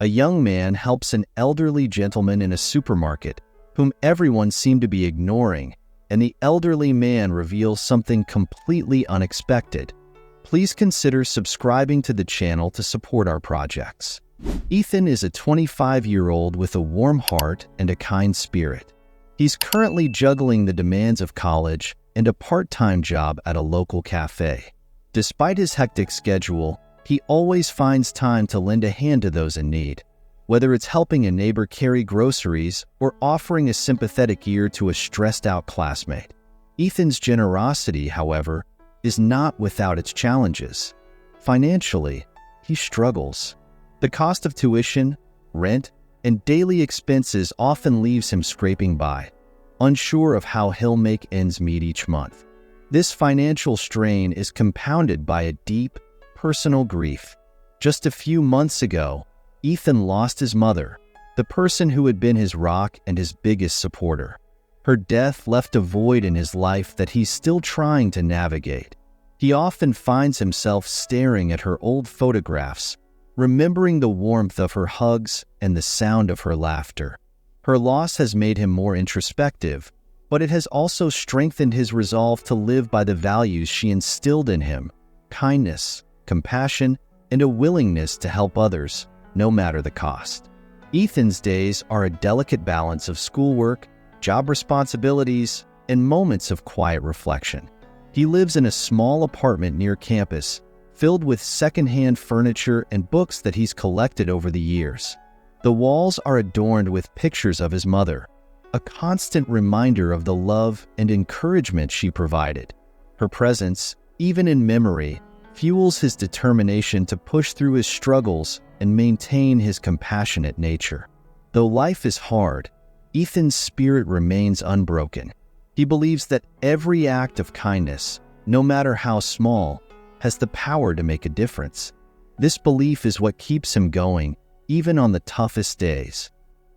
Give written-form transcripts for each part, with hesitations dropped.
A young man helps an elderly gentleman in a supermarket whom everyone seemed to be ignoring, and the elderly man reveals something completely unexpected. Please consider subscribing to the channel to support our projects. Ethan is a 25-year-old with a warm heart and a kind spirit. He's currently juggling the demands of college and a part-time job at a local cafe. Despite his hectic schedule, he always finds time to lend a hand to those in need, whether it's helping a neighbor carry groceries or offering a sympathetic ear to a stressed-out classmate. Ethan's generosity, however, is not without its challenges. Financially, he struggles. The cost of tuition, rent, and daily expenses often leaves him scraping by, unsure of how he'll make ends meet each month. This financial strain is compounded by a deep, personal grief. Just a few months ago, Ethan lost his mother, the person who had been his rock and his biggest supporter. Her death left a void in his life that he's still trying to navigate. He often finds himself staring at her old photographs, remembering the warmth of her hugs and the sound of her laughter. Her loss has made him more introspective, but it has also strengthened his resolve to live by the values she instilled in him: kindness, compassion, and a willingness to help others, no matter the cost. Ethan's days are a delicate balance of schoolwork, job responsibilities, and moments of quiet reflection. He lives in a small apartment near campus, filled with secondhand furniture and books that he's collected over the years. The walls are adorned with pictures of his mother, a constant reminder of the love and encouragement she provided. Her presence, even in memory, fuels his determination to push through his struggles and maintain his compassionate nature. Though life is hard, Ethan's spirit remains unbroken. He believes that every act of kindness, no matter how small, has the power to make a difference. This belief is what keeps him going, even on the toughest days.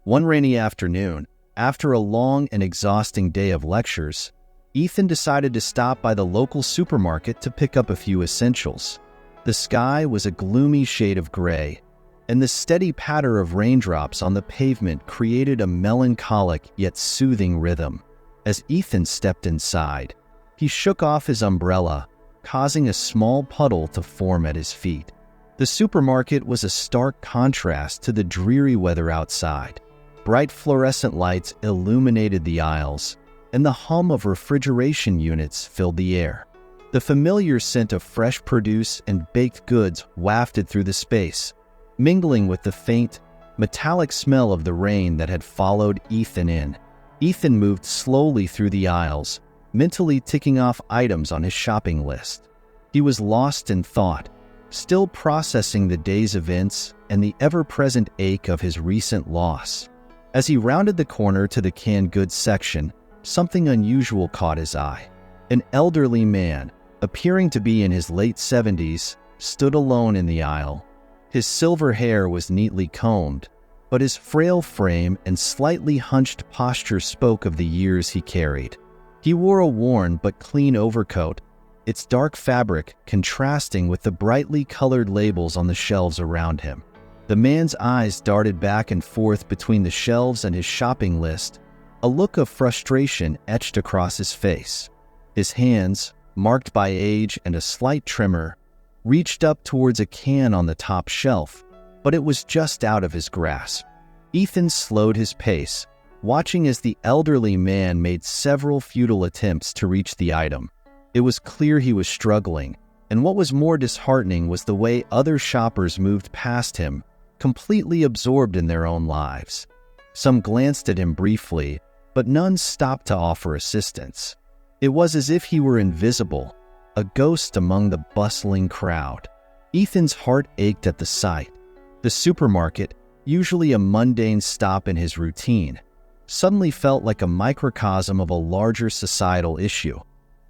One rainy afternoon, after a long and exhausting day of lectures, Ethan decided to stop by the local supermarket to pick up a few essentials. The sky was a gloomy shade of gray, and the steady patter of raindrops on the pavement created a melancholic yet soothing rhythm. As Ethan stepped inside, he shook off his umbrella, causing a small puddle to form at his feet. The supermarket was a stark contrast to the dreary weather outside. Bright fluorescent lights illuminated the aisles, and the hum of refrigeration units filled the air. The familiar scent of fresh produce and baked goods wafted through the space, mingling with the faint, metallic smell of the rain that had followed Ethan in. Ethan moved slowly through the aisles, mentally ticking off items on his shopping list. He was lost in thought, still processing the day's events and the ever-present ache of his recent loss. As he rounded the corner to the canned goods section, something unusual caught his eye. An elderly man, appearing to be in his late 70s, stood alone in the aisle. His silver hair was neatly combed, but his frail frame and slightly hunched posture spoke of the years he carried. He wore a worn but clean overcoat, its dark fabric contrasting with the brightly colored labels on the shelves around him. The man's eyes darted back and forth between the shelves and his shopping list, a look of frustration etched across his face. His hands, marked by age and a slight tremor, reached up towards a can on the top shelf, but it was just out of his grasp. Ethan slowed his pace, watching as the elderly man made several futile attempts to reach the item. It was clear he was struggling, and what was more disheartening was the way other shoppers moved past him, completely absorbed in their own lives. Some glanced at him briefly, but none stopped to offer assistance. It was as if he were invisible, a ghost among the bustling crowd. Ethan's heart ached at the sight. The supermarket, usually a mundane stop in his routine, suddenly felt like a microcosm of a larger societal issue.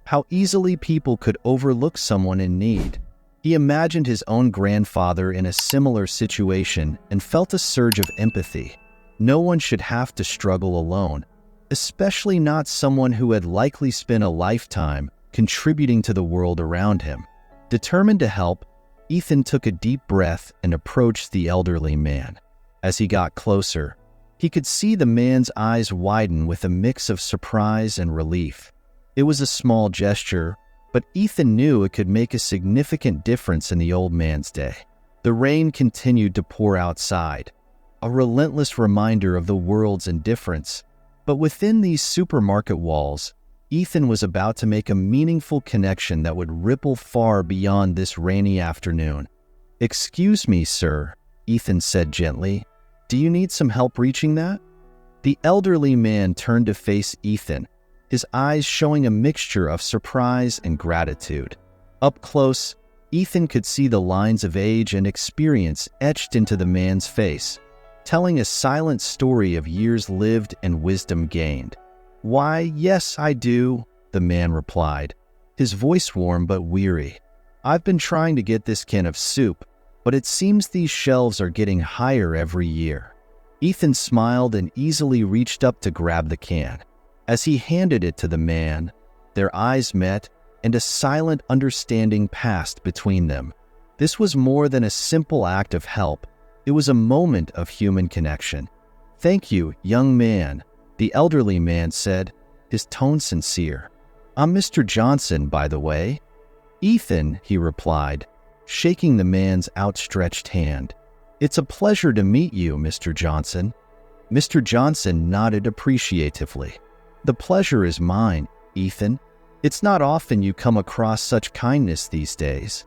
How easily people could overlook someone in need. He imagined his own grandfather in a similar situation and felt a surge of empathy. No one should have to struggle alone, especially not someone who had likely spent a lifetime contributing to the world around him. Determined to help, Ethan took a deep breath and approached the elderly man. As he got closer, he could see the man's eyes widen with a mix of surprise and relief. It was a small gesture, but Ethan knew it could make a significant difference in the old man's day. The rain continued to pour outside, a relentless reminder of the world's indifference. But within these supermarket walls, Ethan was about to make a meaningful connection that would ripple far beyond this rainy afternoon. "Excuse me, sir," Ethan said gently. "Do you need some help reaching that?" The elderly man turned to face Ethan, his eyes showing a mixture of surprise and gratitude. Up close, Ethan could see the lines of age and experience etched into the man's face, telling a silent story of years lived and wisdom gained. "Why, yes, I do," the man replied, his voice warm but weary. "I've been trying to get this can of soup, but it seems these shelves are getting higher every year." Ethan smiled and easily reached up to grab the can. As he handed it to the man, their eyes met and a silent understanding passed between them. This was more than a simple act of help. It was a moment of human connection. "Thank you, young man," the elderly man said, his tone sincere. "I'm Mr. Johnson, by the way." "Ethan," he replied, shaking the man's outstretched hand. "It's a pleasure to meet you, Mr. Johnson." Mr. Johnson nodded appreciatively. "The pleasure is mine, Ethan. It's not often you come across such kindness these days."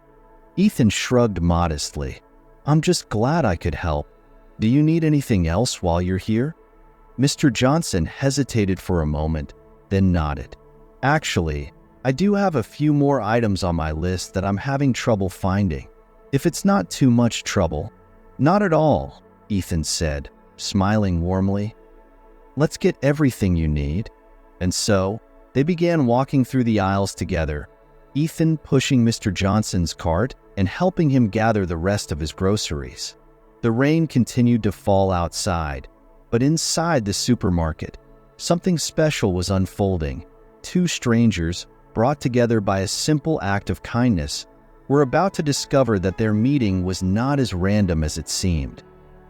Ethan shrugged modestly. "I'm just glad I could help. Do you need anything else while you're here?" Mr. Johnson hesitated for a moment, then nodded. "Actually, I do have a few more items on my list that I'm having trouble finding. If it's not too much trouble." "Not at all," Ethan said, smiling warmly. "Let's get everything you need." And so, they began walking through the aisles together, Ethan pushing Mr. Johnson's cart and helping him gather the rest of his groceries. The rain continued to fall outside, but inside the supermarket, something special was unfolding. Two strangers, brought together by a simple act of kindness, were about to discover that their meeting was not as random as it seemed.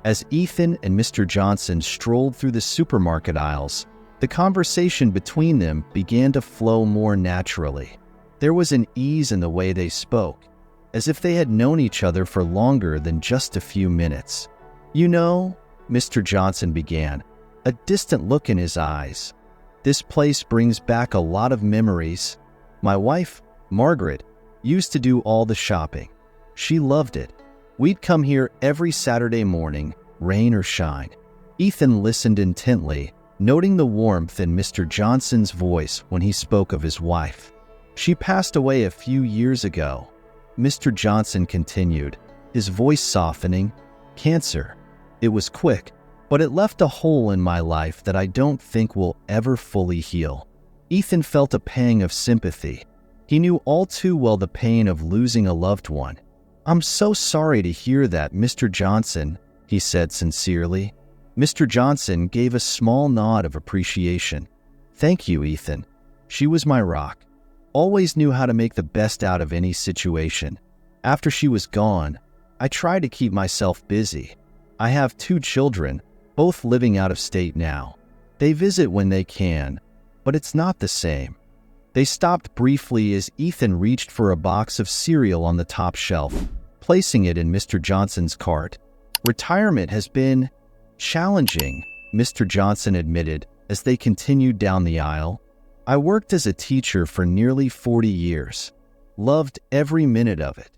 As Ethan and Mr. Johnson strolled through the supermarket aisles, the conversation between them began to flow more naturally. There was an ease in the way they spoke, as if they had known each other for longer than just a few minutes. "You know," Mr. Johnson began, a distant look in his eyes, "this place brings back a lot of memories. My wife, Margaret, used to do all the shopping. She loved it. We'd come here every Saturday morning, rain or shine." Ethan listened intently, noting the warmth in Mr. Johnson's voice when he spoke of his wife. "She passed away a few years ago," Mr. Johnson continued, his voice softening. "Cancer. It was quick, but it left a hole in my life that I don't think will ever fully heal." Ethan felt a pang of sympathy. He knew all too well the pain of losing a loved one. "I'm so sorry to hear that, Mr. Johnson," he said sincerely. Mr. Johnson gave a small nod of appreciation. "Thank you, Ethan. She was my rock. Always knew how to make the best out of any situation. After she was gone, I tried to keep myself busy. I have 2 children, both living out of state now. They visit when they can, but it's not the same." They stopped briefly as Ethan reached for a box of cereal on the top shelf, placing it in Mr. Johnson's cart. "Retirement has been challenging," Mr. Johnson admitted as they continued down the aisle. "I worked as a teacher for nearly 40 years. Loved every minute of it.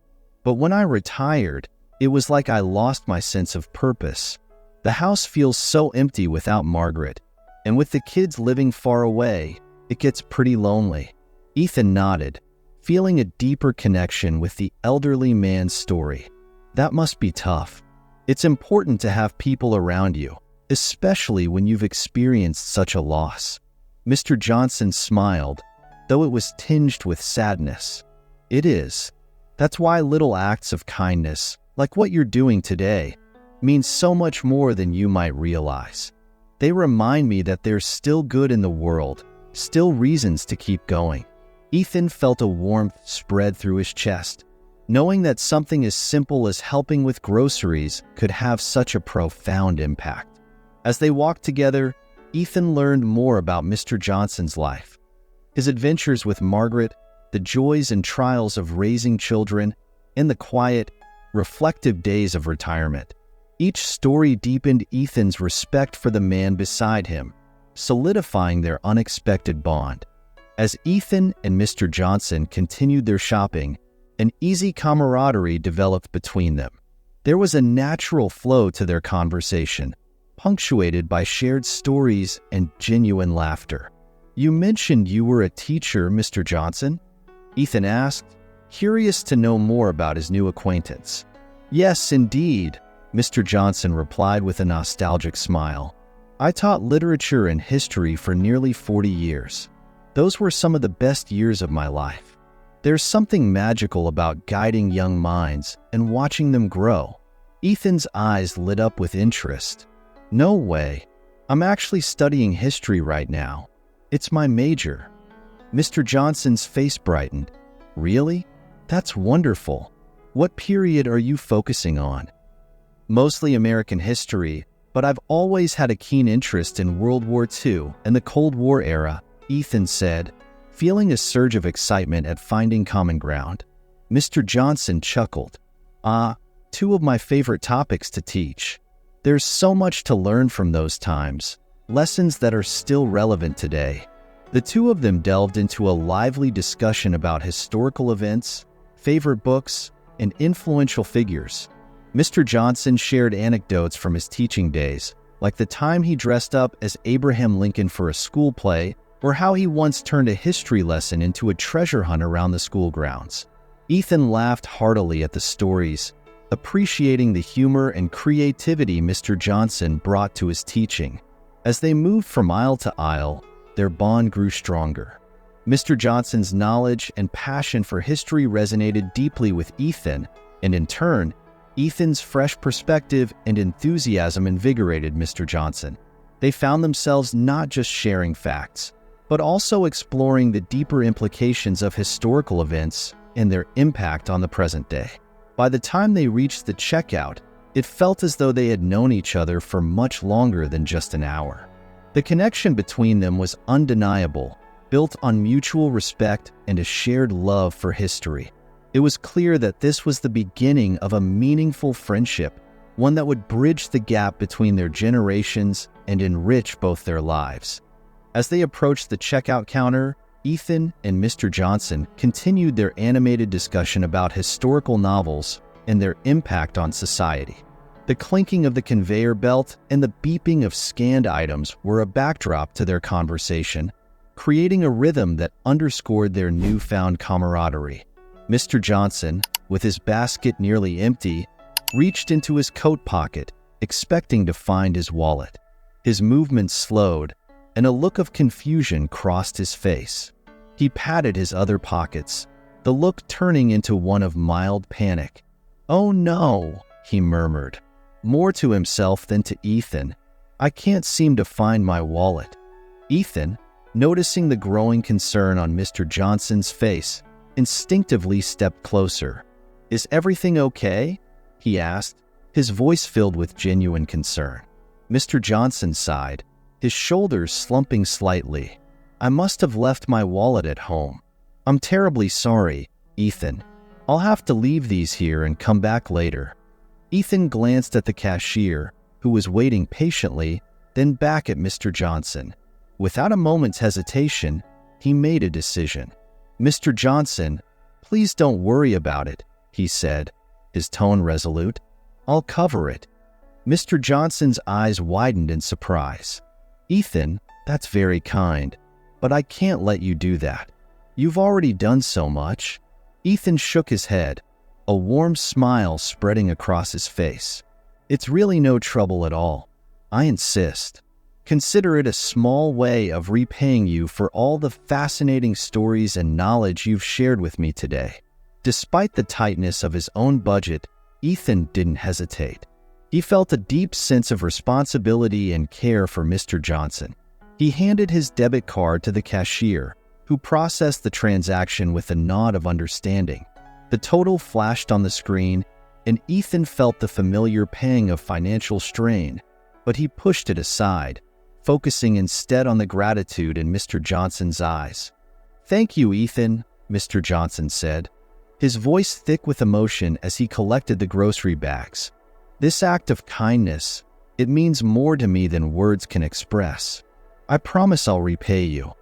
But when I retired, it was like I lost my sense of purpose. The house feels so empty without Margaret, and with the kids living far away, it gets pretty lonely." Ethan nodded, feeling a deeper connection with the elderly man's story. "That must be tough. It's important to have people around you, especially when you've experienced such a loss." Mr. Johnson smiled, though it was tinged with sadness. "It is. That's why little acts of kindness, like what you're doing today, mean so much more than you might realize. They remind me that there's still good in the world, still reasons to keep going." Ethan felt a warmth spread through his chest. knowing that something as simple as helping with groceries could have such a profound impact. As they walked together, Ethan learned more about Mr. Johnson's life, his adventures with Margaret, the joys and trials of raising children, and the quiet, reflective days of retirement. Each story deepened Ethan's respect for the man beside him, solidifying their unexpected bond. As Ethan and Mr. Johnson continued their shopping, an easy camaraderie developed between them. There was a natural flow to their conversation, punctuated by shared stories and genuine laughter. "You mentioned you were a teacher, Mr. Johnson?" Ethan asked, curious to know more about his new acquaintance. "Yes, indeed," Mr. Johnson replied with a nostalgic smile. "I taught literature and history for nearly 40 years. Those were some of the best years of my life. There's something magical about guiding young minds and watching them grow." Ethan's eyes lit up with interest. "No way. I'm actually studying history right now. It's my major." Mr. Johnson's face brightened. "Really? That's wonderful. What period are you focusing on?" "Mostly American history, but I've always had a keen interest in World War II and the Cold War era," Ethan said, feeling a surge of excitement at finding common ground. Mr. Johnson chuckled. Two of my favorite topics to teach. There's so much to learn from those times, lessons that are still relevant today." The two of them delved into a lively discussion about historical events, favorite books, and influential figures. Mr. Johnson shared anecdotes from his teaching days, like the time he dressed up as Abraham Lincoln for a school play, or how he once turned a history lesson into a treasure hunt around the school grounds. Ethan laughed heartily at the stories, appreciating the humor and creativity Mr. Johnson brought to his teaching. As they moved from aisle to aisle, their bond grew stronger. Mr. Johnson's knowledge and passion for history resonated deeply with Ethan, and in turn, Ethan's fresh perspective and enthusiasm invigorated Mr. Johnson. They found themselves not just sharing facts, but also exploring the deeper implications of historical events and their impact on the present day. By the time they reached the checkout, it felt as though they had known each other for much longer than just an hour. The connection between them was undeniable, built on mutual respect and a shared love for history. It was clear that this was the beginning of a meaningful friendship, one that would bridge the gap between their generations and enrich both their lives. As they approached the checkout counter, Ethan and Mr. Johnson continued their animated discussion about historical novels and their impact on society. The clinking of the conveyor belt and the beeping of scanned items were a backdrop to their conversation, creating a rhythm that underscored their newfound camaraderie. Mr. Johnson, with his basket nearly empty, reached into his coat pocket, expecting to find his wallet. His movements slowed, and a look of confusion crossed his face. He patted his other pockets, the look turning into one of mild panic. "Oh no," he murmured, more to himself than to Ethan. "I can't seem to find my wallet." Ethan, noticing the growing concern on Mr. Johnson's face, instinctively stepped closer. "Is everything okay?" he asked, his voice filled with genuine concern. Mr. Johnson sighed, his shoulders slumping slightly. "I must have left my wallet at home. I'm terribly sorry, Ethan. I'll have to leave these here and come back later." Ethan glanced at the cashier, who was waiting patiently, then back at Mr. Johnson. Without a moment's hesitation, he made a decision. "Mr. Johnson, please don't worry about it," he said, his tone resolute. "I'll cover it." Mr. Johnson's eyes widened in surprise. "Ethan, that's very kind, but I can't let you do that. You've already done so much." Ethan shook his head, a warm smile spreading across his face. "It's really no trouble at all. I insist. Consider it a small way of repaying you for all the fascinating stories and knowledge you've shared with me today." Despite the tightness of his own budget, Ethan didn't hesitate. He felt a deep sense of responsibility and care for Mr. Johnson. He handed his debit card to the cashier, who processed the transaction with a nod of understanding. The total flashed on the screen, and Ethan felt the familiar pang of financial strain, but he pushed it aside, focusing instead on the gratitude in Mr. Johnson's eyes. "Thank you, Ethan," Mr. Johnson said, his voice thick with emotion as he collected the grocery bags. "This act of kindness, it means more to me than words can express. I promise I'll repay you."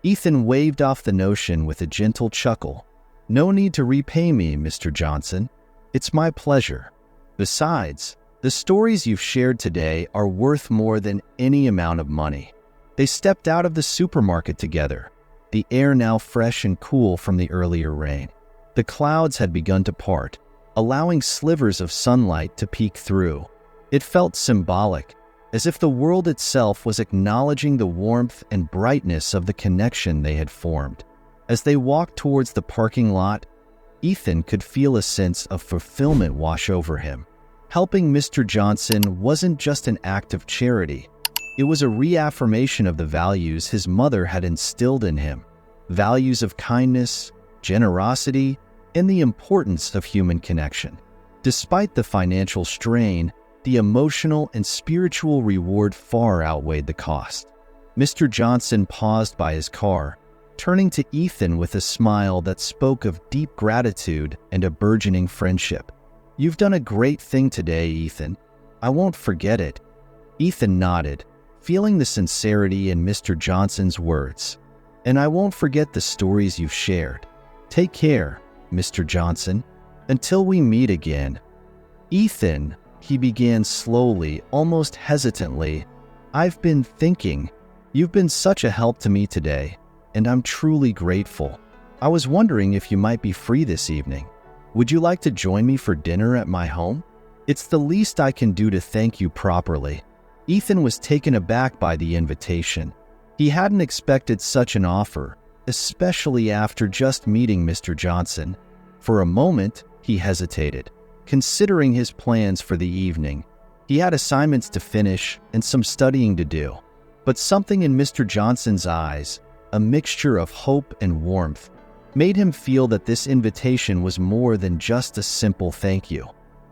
Ethan waved off the notion with a gentle chuckle. "No need to repay me, Mr. Johnson. It's my pleasure. Besides, the stories you've shared today are worth more than any amount of money." They stepped out of the supermarket together, the air now fresh and cool from the earlier rain. The clouds had begun to part, allowing slivers of sunlight to peek through. It felt symbolic, as if the world itself was acknowledging the warmth and brightness of the connection they had formed. As they walked towards the parking lot, Ethan could feel a sense of fulfillment wash over him. Helping Mr. Johnson wasn't just an act of charity. It was a reaffirmation of the values his mother had instilled in him. Values of kindness, generosity, and the importance of human connection. Despite the financial strain, the emotional and spiritual reward far outweighed the cost. Mr. Johnson paused by his car, turning to Ethan with a smile that spoke of deep gratitude and a burgeoning friendship. "You've done a great thing today, Ethan. I won't forget it." Ethan nodded, feeling the sincerity in Mr. Johnson's words. "And I won't forget the stories you've shared. Take care, Mr. Johnson. Until we meet again." "Ethan," he began slowly, almost hesitantly, "I've been thinking. You've been such a help to me today, and I'm truly grateful. I was wondering if you might be free this evening. Would you like to join me for dinner at my home? It's the least I can do to thank you properly." Ethan was taken aback by the invitation. He hadn't expected such an offer, especially after just meeting Mr. Johnson. For a moment, he hesitated, considering his plans for the evening. He had assignments to finish and some studying to do. But something in Mr. Johnson's eyes, a mixture of hope and warmth, made him feel that this invitation was more than just a simple thank you.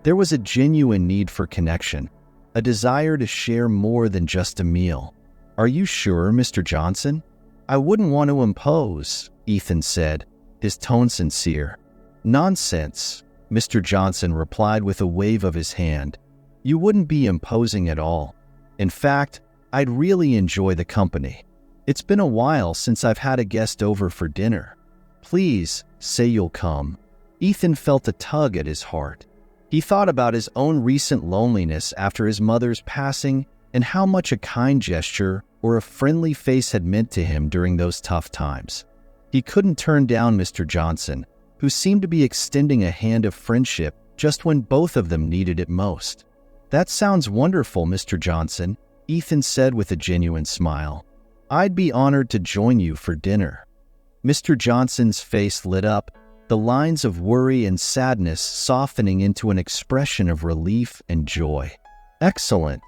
There was a genuine need for connection, a desire to share more than just a meal. "Are you sure, Mr. Johnson?" "I wouldn't want to impose," Ethan said, his tone sincere. "Nonsense," Mr. Johnson replied with a wave of his hand. "You wouldn't be imposing at all. In fact, I'd really enjoy the company. It's been a while since I've had a guest over for dinner. Please say you'll come." Ethan felt a tug at his heart. He thought about his own recent loneliness after his mother's passing and how much a kind gesture or a friendly face had meant to him during those tough times. He couldn't turn down Mr. Johnson, who seemed to be extending a hand of friendship just when both of them needed it most. "That sounds wonderful, Mr. Johnson," Ethan said with a genuine smile. "I'd be honored to join you for dinner." Mr. Johnson's face lit up, the lines of worry and sadness softening into an expression of relief and joy. "Excellent.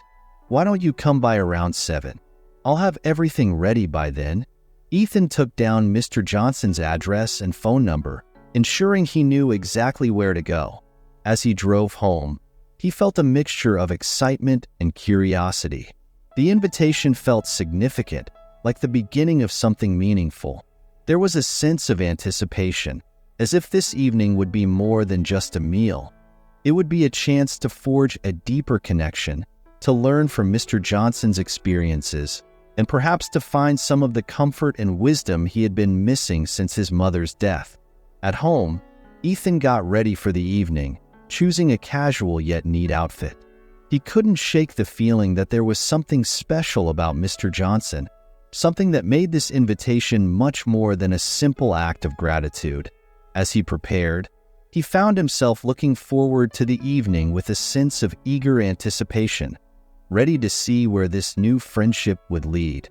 Why don't you come by around 7? I'll have everything ready by then." Ethan took down Mr. Johnson's address and phone number, ensuring he knew exactly where to go. As he drove home, he felt a mixture of excitement and curiosity. The invitation felt significant, like the beginning of something meaningful. There was a sense of anticipation, as if this evening would be more than just a meal. It would be a chance to forge a deeper connection, to learn from Mr. Johnson's experiences, and perhaps to find some of the comfort and wisdom he had been missing since his mother's death. At home, Ethan got ready for the evening, choosing a casual yet neat outfit. He couldn't shake the feeling that there was something special about Mr. Johnson, something that made this invitation much more than a simple act of gratitude. As he prepared, he found himself looking forward to the evening with a sense of eager anticipation, ready to see where this new friendship would lead.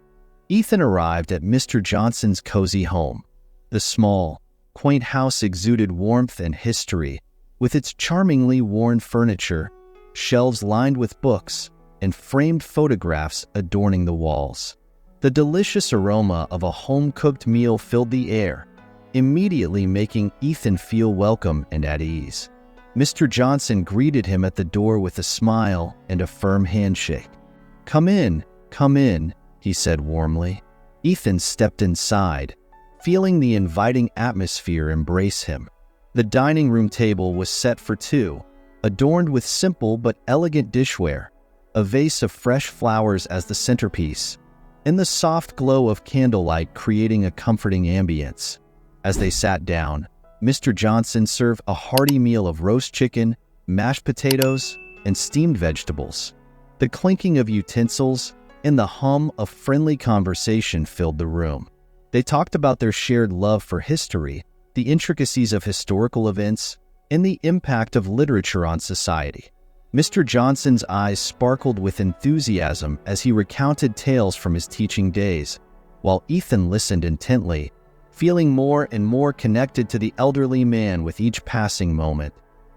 Ethan arrived at Mr. Johnson's cozy home. The small, quaint house exuded warmth and history, with its charmingly worn furniture, shelves lined with books, and framed photographs adorning the walls. The delicious aroma of a home-cooked meal filled the air, immediately making Ethan feel welcome and at ease. Mr. Johnson greeted him at the door with a smile and a firm handshake. Come in," he said warmly. Ethan stepped inside, feeling the inviting atmosphere embrace him. The dining room table was set for two, adorned with simple but elegant dishware, a vase of fresh flowers as the centerpiece, and the soft glow of candlelight creating a comforting ambience. As they sat down, Mr. Johnson served a hearty meal of roast chicken, mashed potatoes, and steamed vegetables. The clinking of utensils and the hum of friendly conversation filled the room. They talked about their shared love for history, the intricacies of historical events, and the impact of literature on society. Mr. Johnson's eyes sparkled with enthusiasm as he recounted tales from his teaching days, while Ethan listened intently, feeling more and more connected to the elderly man with each passing moment.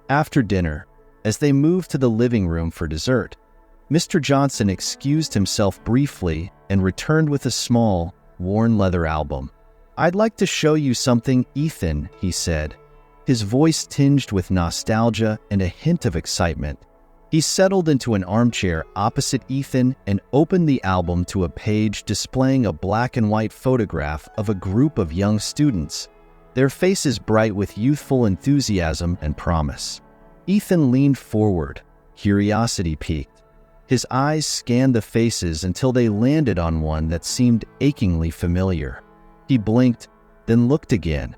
After dinner, as they moved to the living room for dessert, Mr. Johnson excused himself briefly and returned with a small, worn leather album. "I'd like to show you something, Ethan," he said, his voice tinged with nostalgia and a hint of excitement. He settled into an armchair opposite Ethan and opened the album to a page displaying a black and white photograph of a group of young students, their faces bright with youthful enthusiasm and promise. Ethan leaned forward, curiosity piqued. His eyes scanned the faces until they landed on one that seemed achingly familiar. He blinked, then looked again,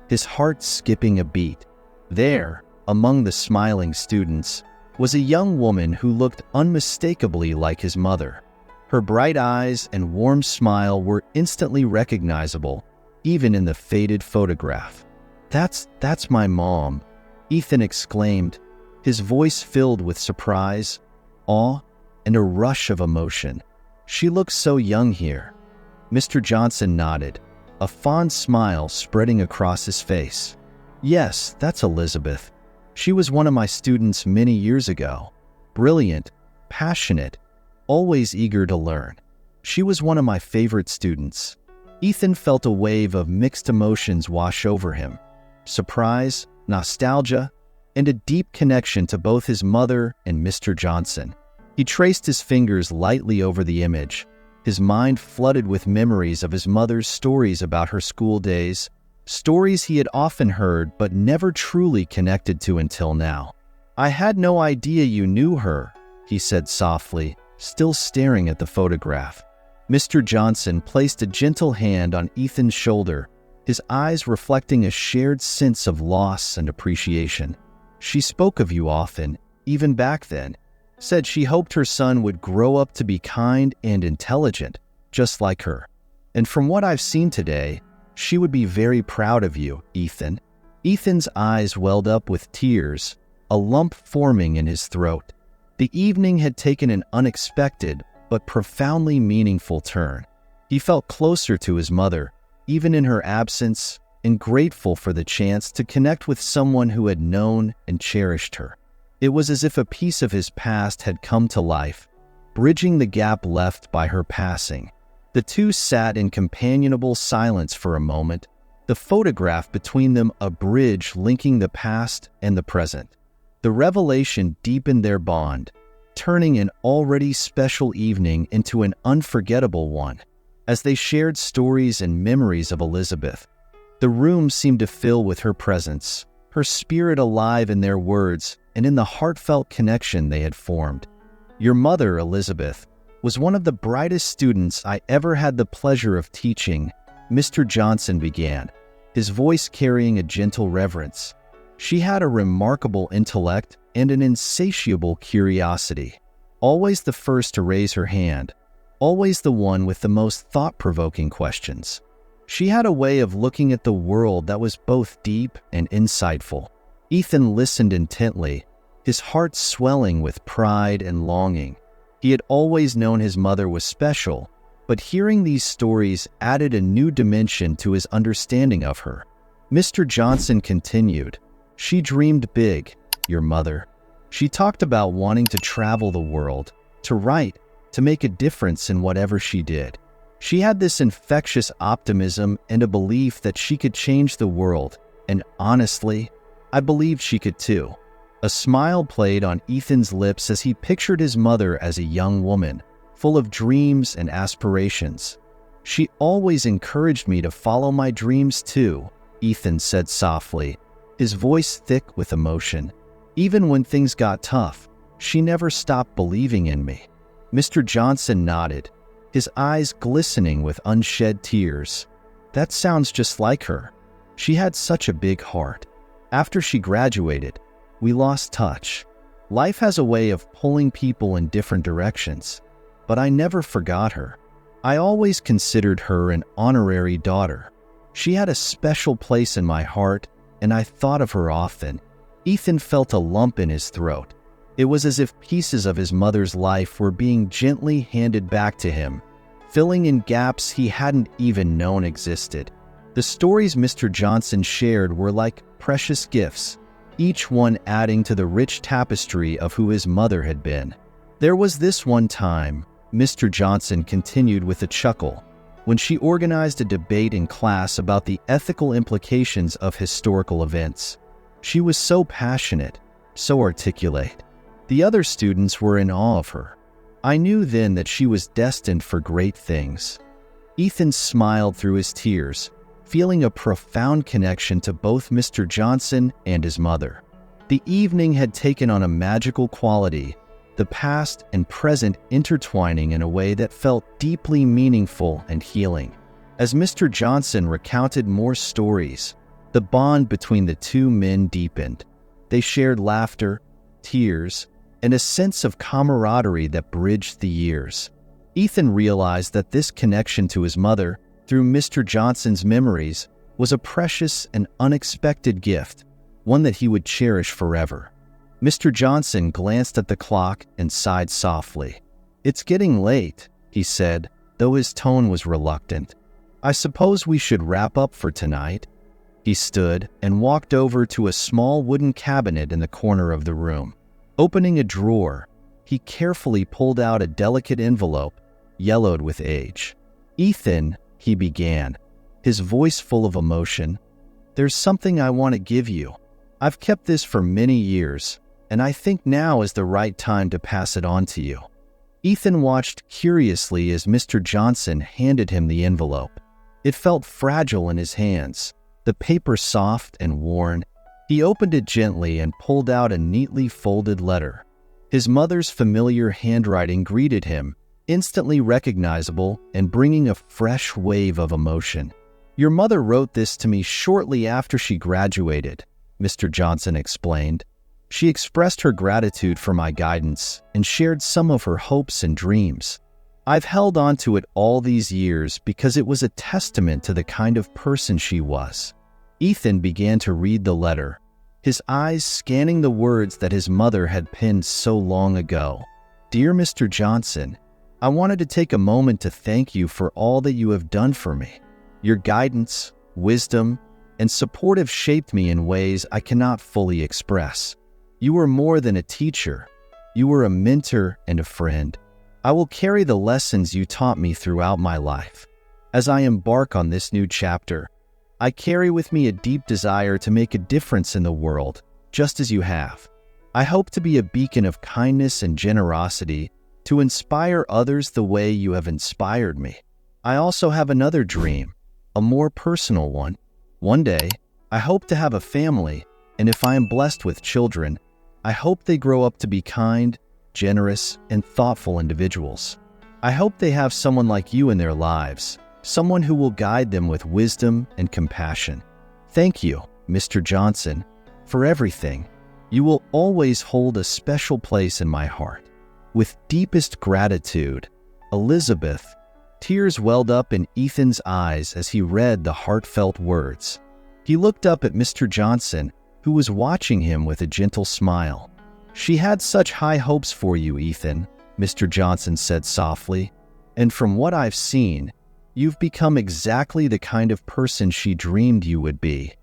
his heart skipping a beat. There, among the smiling students, was a young woman who looked unmistakably like his mother. Her bright eyes and warm smile were instantly recognizable, even in the faded photograph. That's my mom," Ethan exclaimed, his voice filled with surprise, awe, and a rush of emotion. "She looks so young here." Mr. Johnson nodded, a fond smile spreading across his face. "Yes, that's Elizabeth. She was one of my students many years ago. Brilliant, passionate, always eager to learn. She was one of my favorite students." Ethan felt a wave of mixed emotions wash over him: surprise, nostalgia, and a deep connection to both his mother and Mr. Johnson. He traced his fingers lightly over the image, his mind flooded with memories of his mother's stories about her school days, stories he had often heard but never truly connected to until now. "I had no idea you knew her," he said softly, still staring at the photograph. Mr. Johnson placed a gentle hand on Ethan's shoulder, his eyes reflecting a shared sense of loss and appreciation. "She spoke of you often, even back then. Said she hoped her son would grow up to be kind and intelligent, just like her. And from what I've seen today, she would be very proud of you, Ethan." Ethan's eyes welled up with tears, a lump forming in his throat. The evening had taken an unexpected but profoundly meaningful turn. He felt closer to his mother, even in her absence, and grateful for the chance to connect with someone who had known and cherished her. It was as if a piece of his past had come to life, bridging the gap left by her passing. The two sat in companionable silence for a moment, the photograph between them a bridge linking the past and the present. The revelation deepened their bond, turning an already special evening into an unforgettable one. As they shared stories and memories of Elizabeth, the room seemed to fill with her presence, her spirit alive in their words and in the heartfelt connection they had formed. "Your mother, Elizabeth, was one of the brightest students I ever had the pleasure of teaching," Mr. Johnson began, his voice carrying a gentle reverence. "She had a remarkable intellect and an insatiable curiosity. Always the first to raise her hand, always the one with the most thought-provoking questions. She had a way of looking at the world that was both deep and insightful." Ethan listened intently, his heart swelling with pride and longing. He had always known his mother was special, but hearing these stories added a new dimension to his understanding of her. Mr. Johnson continued, "She dreamed big, your mother. She talked about wanting to travel the world, to write, to make a difference in whatever she did. She had this infectious optimism and a belief that she could change the world, and honestly, I believed she could too. A smile played on Ethan's lips as he pictured his mother as a young woman, full of dreams and aspirations. "She always encouraged me to follow my dreams too," Ethan said softly, his voice thick with emotion. "Even when things got tough, she never stopped believing in me." Mr. Johnson nodded, his eyes glistening with unshed tears. "That sounds just like her. She had such a big heart. After she graduated, we lost touch. Life has a way of pulling people in different directions, but I never forgot her. I always considered her an honorary daughter. She had a special place in my heart, and I thought of her often." Ethan felt a lump in his throat. It was as if pieces of his mother's life were being gently handed back to him, filling in gaps he hadn't even known existed. The stories Mr. Johnson shared were like precious gifts, each one adding to the rich tapestry of who his mother had been. "There was this one time," Mr. Johnson continued with a chuckle, "when she organized a debate in class about the ethical implications of historical events. She was so passionate, so articulate. The other students were in awe of her. I knew then that she was destined for great things." Ethan smiled through his tears, feeling a profound connection to both Mr. Johnson and his mother. The evening had taken on a magical quality, the past and present intertwining in a way that felt deeply meaningful and healing. As Mr. Johnson recounted more stories, the bond between the two men deepened. They shared laughter, tears, and a sense of camaraderie that bridged the years. Ethan realized that this connection to his mother, through Mr. Johnson's memories, was a precious and unexpected gift, one that he would cherish forever. Mr. Johnson glanced at the clock and sighed softly. "It's getting late," he said, though his tone was reluctant. "I suppose we should wrap up for tonight." He stood and walked over to a small wooden cabinet in the corner of the room. Opening a drawer, he carefully pulled out a delicate envelope, yellowed with age. "Ethan," he began, his voice full of emotion, "there's something I want to give you. I've kept this for many years, and I think now is the right time to pass it on to you." Ethan watched curiously as Mr. Johnson handed him the envelope. It felt fragile in his hands, the paper soft and worn. He opened it gently and pulled out a neatly folded letter. His mother's familiar handwriting greeted him, instantly recognizable and bringing a fresh wave of emotion. "Your mother wrote this to me shortly after she graduated," Mr. Johnson explained. "She expressed her gratitude for my guidance and shared some of her hopes and dreams. I've held on to it all these years because it was a testament to the kind of person she was." Ethan began to read the letter, his eyes scanning the words that his mother had penned so long ago. "Dear Mr. Johnson, I wanted to take a moment to thank you for all that you have done for me. Your guidance, wisdom, and support have shaped me in ways I cannot fully express. You were more than a teacher. You were a mentor and a friend. I will carry the lessons you taught me throughout my life. As I embark on this new chapter, I carry with me a deep desire to make a difference in the world, just as you have. I hope to be a beacon of kindness and generosity to inspire others the way you have inspired me. I also have another dream, a more personal one. One day, I hope to have a family, and if I am blessed with children, I hope they grow up to be kind, generous, and thoughtful individuals. I hope they have someone like you in their lives, someone who will guide them with wisdom and compassion. Thank you, Mr. Johnson, for everything. You will always hold a special place in my heart. With deepest gratitude, Elizabeth." Tears welled up in Ethan's eyes as he read the heartfelt words. He looked up at Mr. Johnson, who was watching him with a gentle smile. "She had such high hopes for you, Ethan," Mr. Johnson said softly, "and from what I've seen, you've become exactly the kind of person she dreamed you would be."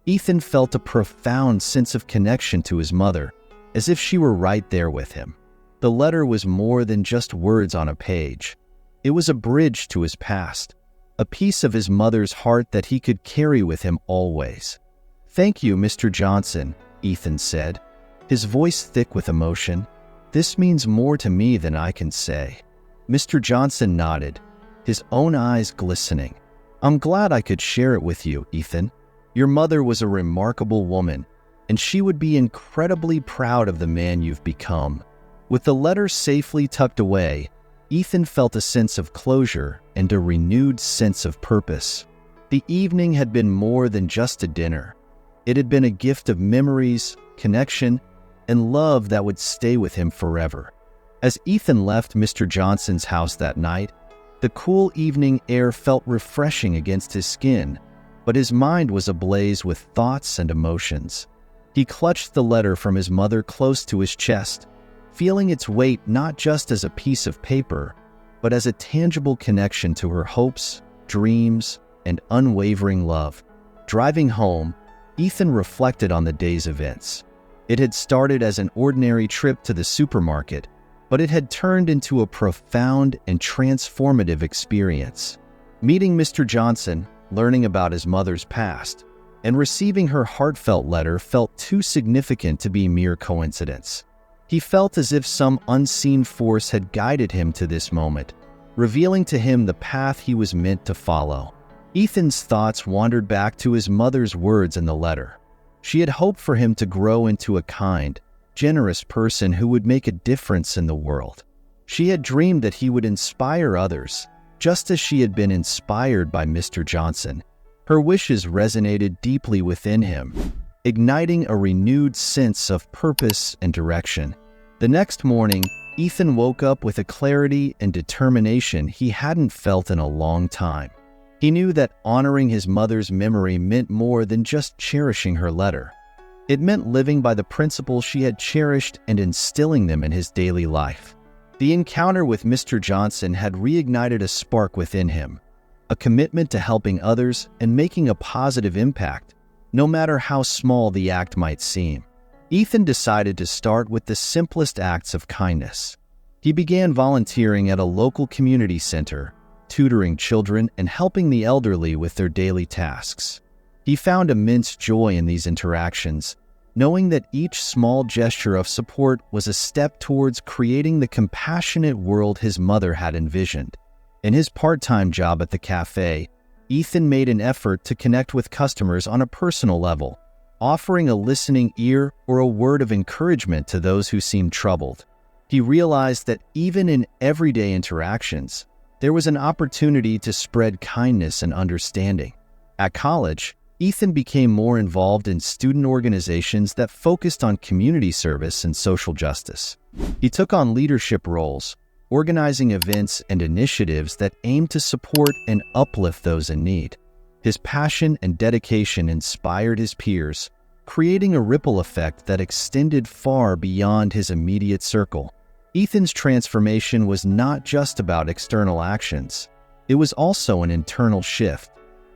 Ethan felt a profound sense of connection to his mother, as if she were right there with him. The letter was more than just words on a page. It was a bridge to his past, a piece of his mother's heart that he could carry with him always. "Thank you, Mr. Johnson," Ethan said, his voice thick with emotion. "This means more to me than I can say." Mr. Johnson nodded, his own eyes glistening. "I'm glad I could share it with you, Ethan. Your mother was a remarkable woman, and she would be incredibly proud of the man you've become." With the letter safely tucked away, Ethan felt a sense of closure and a renewed sense of purpose. The evening had been more than just a dinner. It had been a gift of memories, connection, and love that would stay with him forever. As Ethan left Mr. Johnson's house that night, the cool evening air felt refreshing against his skin, but his mind was ablaze with thoughts and emotions. He clutched the letter from his mother close to his chest, feeling its weight not just as a piece of paper, but as a tangible connection to her hopes, dreams, and unwavering love. Driving home, Ethan reflected on the day's events. It had started as an ordinary trip to the supermarket, but it had turned into a profound and transformative experience. Meeting Mr. Johnson, learning about his mother's past, and receiving her heartfelt letter felt too significant to be mere coincidence. He felt as if some unseen force had guided him to this moment, revealing to him the path he was meant to follow. Ethan's thoughts wandered back to his mother's words in the letter. She had hoped for him to grow into a kind, generous person who would make a difference in the world. She had dreamed that he would inspire others, just as she had been inspired by Mr. Johnson. Her wishes resonated deeply within him, igniting a renewed sense of purpose and direction. The next morning, Ethan woke up with a clarity and determination he hadn't felt in a long time. He knew that honoring his mother's memory meant more than just cherishing her letter. It meant living by the principles she had cherished and instilling them in his daily life. The encounter with Mr. Johnson had reignited a spark within him, a commitment to helping others and making a positive impact, no matter how small the act might seem. Ethan decided to start with the simplest acts of kindness. He began volunteering at a local community center, tutoring children and helping the elderly with their daily tasks. He found immense joy in these interactions, knowing that each small gesture of support was a step towards creating the compassionate world his mother had envisioned. In his part-time job at the cafe, Ethan made an effort to connect with customers on a personal level, offering a listening ear or a word of encouragement to those who seemed troubled. He realized that even in everyday interactions, there was an opportunity to spread kindness and understanding. At college, Ethan became more involved in student organizations that focused on community service and social justice. He took on leadership roles, organizing events and initiatives that aimed to support and uplift those in need. His passion and dedication inspired his peers, creating a ripple effect that extended far beyond his immediate circle. Ethan's transformation was not just about external actions. It was also an internal shift.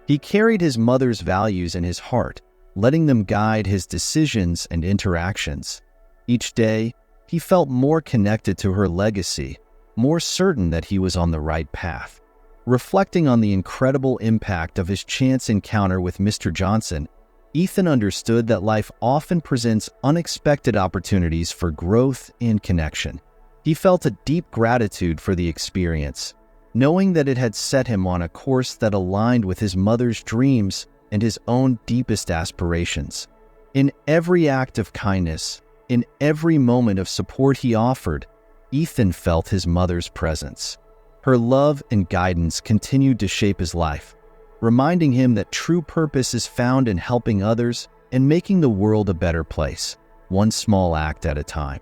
He carried his mother's values in his heart, letting them guide his decisions and interactions. Each day, he felt more connected to her legacy, more certain that he was on the right path. Reflecting on the incredible impact of his chance encounter with Mr. Johnson, Ethan understood that life often presents unexpected opportunities for growth and connection. He felt a deep gratitude for the experience, knowing that it had set him on a course that aligned with his mother's dreams and his own deepest aspirations. In every act of kindness, in every moment of support he offered, Ethan felt his mother's presence. Her love and guidance continued to shape his life, reminding him that true purpose is found in helping others and making the world a better place, one small act at a time.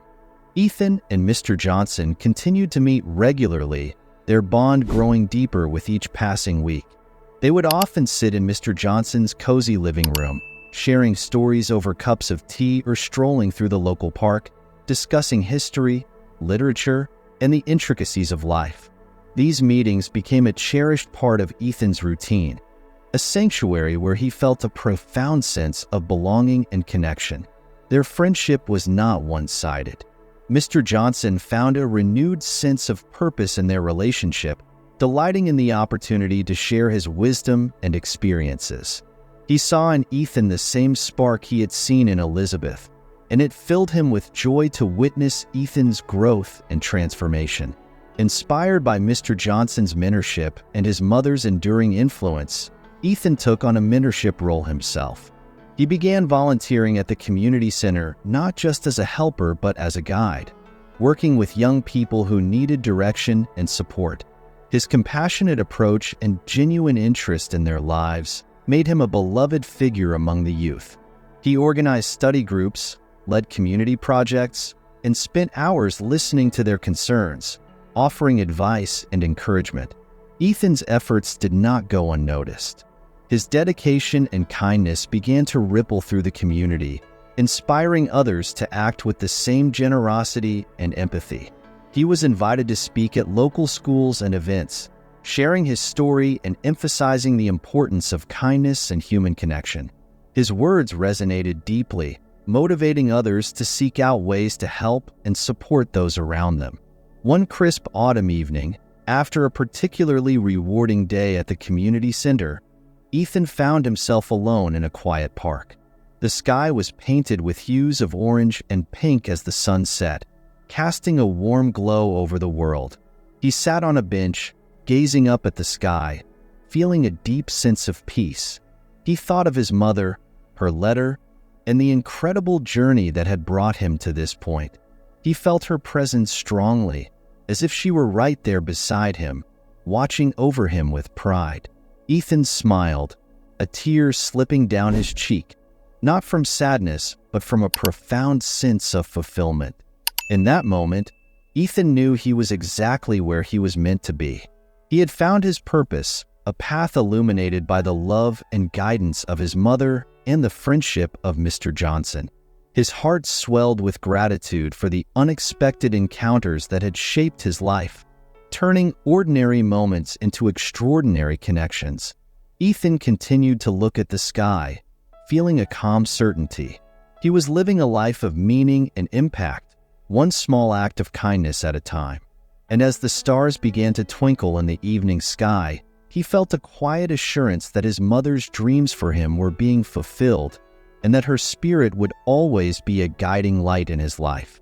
Ethan and Mr. Johnson continued to meet regularly, their bond growing deeper with each passing week. They would often sit in Mr. Johnson's cozy living room, sharing stories over cups of tea or strolling through the local park, discussing history, literature, and the intricacies of life. These meetings became a cherished part of Ethan's routine, a sanctuary where he felt a profound sense of belonging and connection. Their friendship was not one-sided. Mr. Johnson found a renewed sense of purpose in their relationship, delighting in the opportunity to share his wisdom and experiences. He saw in Ethan the same spark he had seen in Elizabeth, and it filled him with joy to witness Ethan's growth and transformation. Inspired by Mr. Johnson's mentorship and his mother's enduring influence, Ethan took on a mentorship role himself. He began volunteering at the community center not just as a helper but as a guide, working with young people who needed direction and support. His compassionate approach and genuine interest in their lives made him a beloved figure among the youth. He organized study groups, led community projects, and spent hours listening to their concerns, offering advice and encouragement. Ethan's efforts did not go unnoticed. His dedication and kindness began to ripple through the community, inspiring others to act with the same generosity and empathy. He was invited to speak at local schools and events, sharing his story and emphasizing the importance of kindness and human connection. His words resonated deeply, motivating others to seek out ways to help and support those around them. One crisp autumn evening, after a particularly rewarding day at the community center, Ethan found himself alone in a quiet park. The sky was painted with hues of orange and pink as the sun set, casting a warm glow over the world. He sat on a bench, gazing up at the sky, feeling a deep sense of peace. He thought of his mother, her letter, and the incredible journey that had brought him to this point. He felt her presence strongly, as if she were right there beside him, watching over him with pride. Ethan smiled, a tear slipping down his cheek, not from sadness, but from a profound sense of fulfillment. In that moment, Ethan knew he was exactly where he was meant to be. He had found his purpose, a path illuminated by the love and guidance of his mother and the friendship of Mr. Johnson. His heart swelled with gratitude for the unexpected encounters that had shaped his life, turning ordinary moments into extraordinary connections. Ethan continued to look at the sky, feeling a calm certainty. He was living a life of meaning and impact, one small act of kindness at a time. And as the stars began to twinkle in the evening sky, he felt a quiet assurance that his mother's dreams for him were being fulfilled, and that her spirit would always be a guiding light in his life.